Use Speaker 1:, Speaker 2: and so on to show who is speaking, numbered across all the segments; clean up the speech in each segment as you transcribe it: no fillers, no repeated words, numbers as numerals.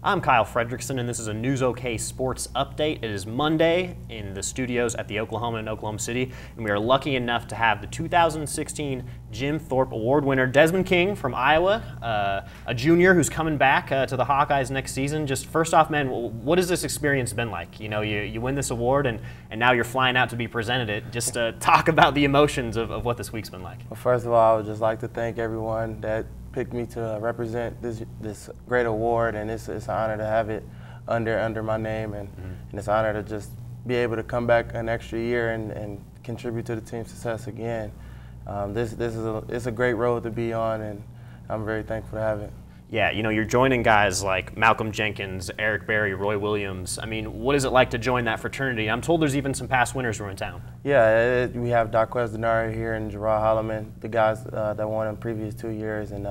Speaker 1: I'm Kyle Fredrickson, and this is a News OK Sports Update. It is Monday in the studios at the Oklahoman in Oklahoma City, and we are lucky enough to have the 2016 Jim Thorpe Award winner, Desmond King from Iowa, a junior who's coming back to the Hawkeyes next season. Just first off, man, what has this experience been like? You know, you win this award, and now you're flying out to be presented it. Just talk about the emotions of what this week's been like.
Speaker 2: Well, first of all, I would just like to thank everyone that picked me to represent this great award, and it's an honor to have it under my name, and it's an honor to just be able to come back an extra year and contribute to the team's success again. It's a great road to be on, and I'm very thankful to have it.
Speaker 1: Yeah, you know, you're joining guys like Malcolm Jenkins, Eric Berry, Roy Williams. I mean, what is it like to join that fraternity? I'm told there's even some past winners who are in town.
Speaker 2: Yeah, we have Darquez Denari here and Gerard Holloman, the guys that won in the previous 2 years, and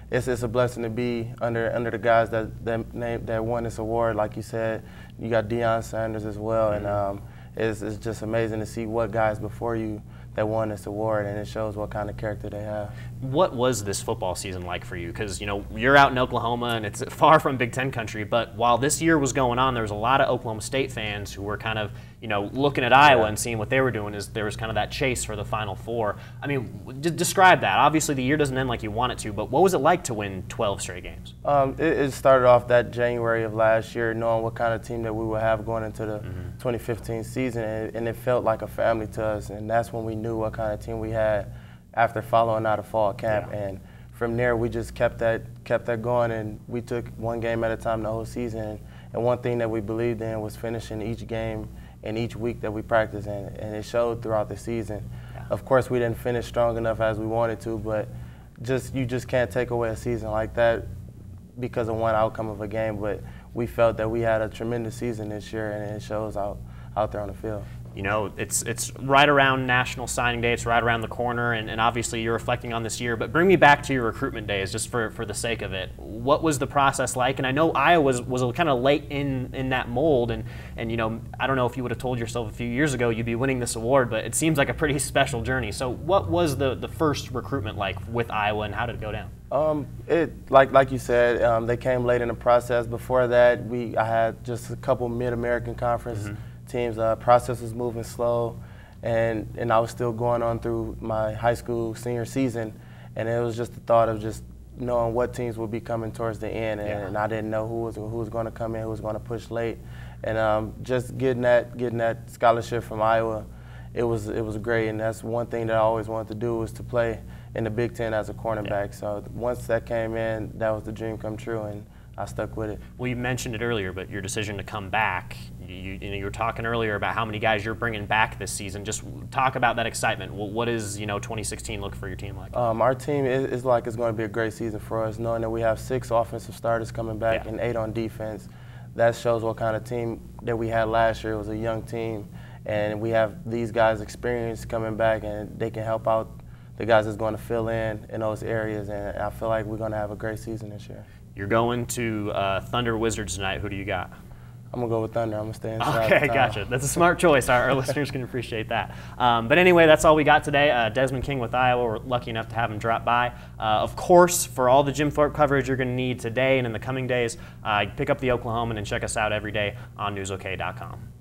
Speaker 2: it's a blessing to be under the guys that won this award. Like you said, you got Deion Sanders as well, and it's just amazing to see what guys before you that won this award, and it shows what kind of character they have.
Speaker 1: What was this football season like for you? Because, you know, you're out in Oklahoma, and it's far from Big Ten country, but while this year was going on, there was a lot of Oklahoma State fans who were kind of, you know, looking at Iowa and seeing what they were doing. Is there was kind of that chase for the Final Four. I mean, describe that. Obviously, the year doesn't end like you want it to, but what was it like to win 12 straight games?
Speaker 2: It started off that January of last year, knowing what kind of team that we would have going into the 2015 season, and it felt like a family to us, and that's when we knew what kind of team we had after following out of fall camp. And from there, we just kept that going, and we took one game at a time the whole season. And one thing that we believed in was finishing each game and each week that we practiced in, and it showed throughout the season. Of course, we didn't finish strong enough as we wanted to, but you just can't take away a season like that because of one outcome of a game. But we felt that we had a tremendous season this year, and it shows out there on the field.
Speaker 1: You know, it's right around National Signing Day. It's right around the corner, and obviously you're reflecting on this year. But bring me back to your recruitment days, just for the sake of it. What was the process like? And I know Iowa was kind of late in that mold, and you know, I don't know if you would have told yourself a few years ago you'd be winning this award, but it seems like a pretty special journey. So what was the first recruitment like with Iowa, and how did it go down?
Speaker 2: Like you said, they came late in the process. Before that, I had just a couple Mid-American Conference teams. Process was moving slow, and I was still going on through my high school senior season, and it was just the thought of just knowing what teams would be coming towards the end, and I didn't know who was going to come in, who was going to push late, and just getting that scholarship from Iowa, it was great, and that's one thing that I always wanted to do, was to play in the Big Ten as a cornerback. So once that came in, that was the dream come true, and I stuck with it.
Speaker 1: Well, you mentioned it earlier, but your decision to come back, you were talking earlier about how many guys you're bringing back this season. Just talk about that excitement. What is 2016 look for your team like?
Speaker 2: Our team is like it's going to be a great season for us, knowing that we have 6 offensive starters coming back and 8 on defense. That shows what kind of team that we had last year. It was a young team, and we have these guys' experience coming back, and they can help out the guys that's going to fill in those areas, and I feel like we're going to have a great season this year.
Speaker 1: You're going to Thunder Wizards tonight. Who do you got?
Speaker 2: I'm going to go with Thunder. I'm going to stay inside.
Speaker 1: Okay, gotcha. That's a smart choice. Our listeners can appreciate that. But anyway, that's all we got today. Desmond King with Iowa. We're lucky enough to have him drop by. Of course, for all the Jim Thorpe coverage you're going to need today and in the coming days, pick up the Oklahoman and check us out every day on newsok.com.